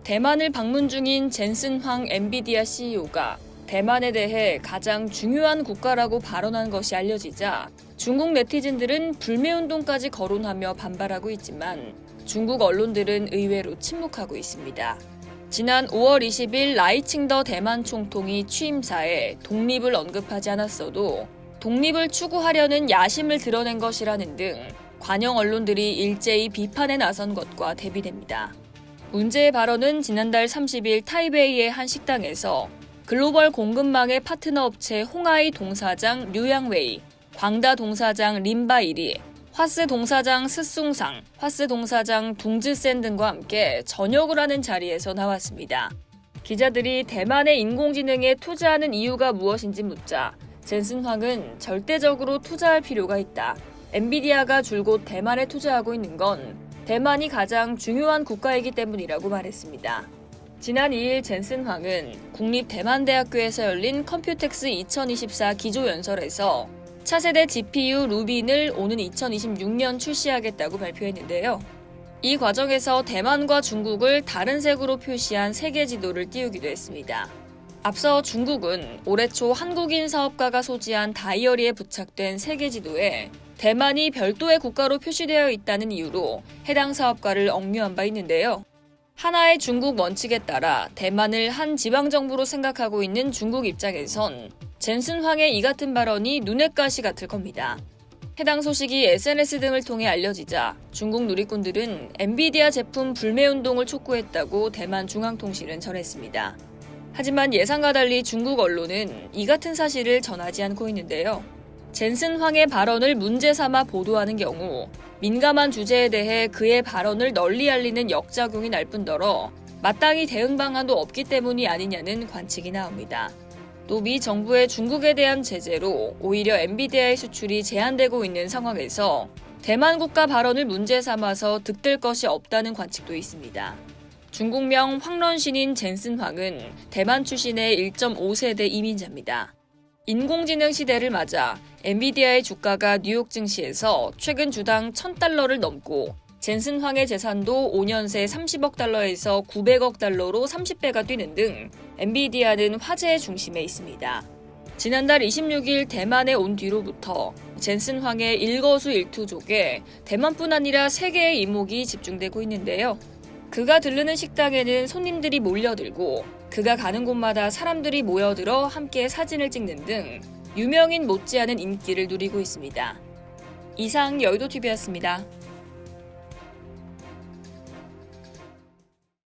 대만을 방문 중인 젠슨 황 엔비디아 CEO가 대만에 대해 가장 중요한 국가라고 발언한 것이 알려지자 중국 네티즌들은 불매운동까지 거론하며 반발하고 있지만 중국 언론들은 의외로 침묵하고 있습니다. 지난 5월 20일 라이칭더 대만 총통이 취임사에 독립을 언급하지 않았어도 독립을 추구하려는 야심을 드러낸 것이라는 등 관영 언론들이 일제히 비판에 나선 것과 대비됩니다. 문제의 발언은 지난달 30일 타이베이의 한 식당에서 글로벌 공급망의 파트너 업체 홍하이 동사장 류양웨이, 광다 동사장 린바이리, 화스 동사장 스숭상, 화스 동사장 둥즈센 등과 함께 저녁을 하는 자리에서 나왔습니다. 기자들이 대만의 인공지능에 투자하는 이유가 무엇인지 묻자 젠슨 황은 절대적으로 투자할 필요가 있다. 엔비디아가 줄곧 대만에 투자하고 있는 건 대만이 가장 중요한 국가이기 때문이라고 말했습니다. 지난 2일 젠슨 황은 국립대만대학교에서 열린 컴퓨텍스 2024 기조연설에서 차세대 GPU 루빈을 오는 2026년 출시하겠다고 발표했는데요. 이 과정에서 대만과 중국을 다른 색으로 표시한 세계 지도를 띄우기도 했습니다. 앞서 중국은 올해 초 한국인 사업가가 소지한 다이어리에 부착된 세계 지도에 대만이 별도의 국가로 표시되어 있다는 이유로 해당 사업가를 억류한 바 있는데요. 하나의 중국 원칙에 따라 대만을 한 지방정부로 생각하고 있는 중국 입장에선 젠슨 황의 이 같은 발언이 눈엣가시 같을 겁니다. 해당 소식이 SNS 등을 통해 알려지자 중국 누리꾼들은 엔비디아 제품 불매운동을 촉구했다고 대만 중앙통신은 전했습니다. 하지만 예상과 달리 중국 언론은 이 같은 사실을 전하지 않고 있는데요. 젠슨 황의 발언을 문제 삼아 보도하는 경우 민감한 주제에 대해 그의 발언을 널리 알리는 역작용이 날 뿐더러 마땅히 대응 방안도 없기 때문이 아니냐는 관측이 나옵니다. 또 미 정부의 중국에 대한 제재로 오히려 엔비디아의 수출이 제한되고 있는 상황에서 대만 국가 발언을 문제 삼아서 득될 것이 없다는 관측도 있습니다. 중국명 황런신인 젠슨 황은 대만 출신의 1.5세대 이민자입니다. 인공지능 시대를 맞아 엔비디아의 주가가 뉴욕 증시에서 최근 주당 $1,000를 넘고 젠슨 황의 재산도 5년 새 30억 달러에서 900억 달러로 30배가 뛰는 등 엔비디아는 화제의 중심에 있습니다. 지난달 26일 대만에 온 뒤로부터 젠슨 황의 일거수일투족에 대만뿐 아니라 세계의 이목이 집중되고 있는데요. 그가 들르는 식당에는 손님들이 몰려들고 그가 가는 곳마다 사람들이 모여들어 함께 사진을 찍는 등 유명인 못지않은 인기를 누리고 있습니다. 이상 여의도TV였습니다.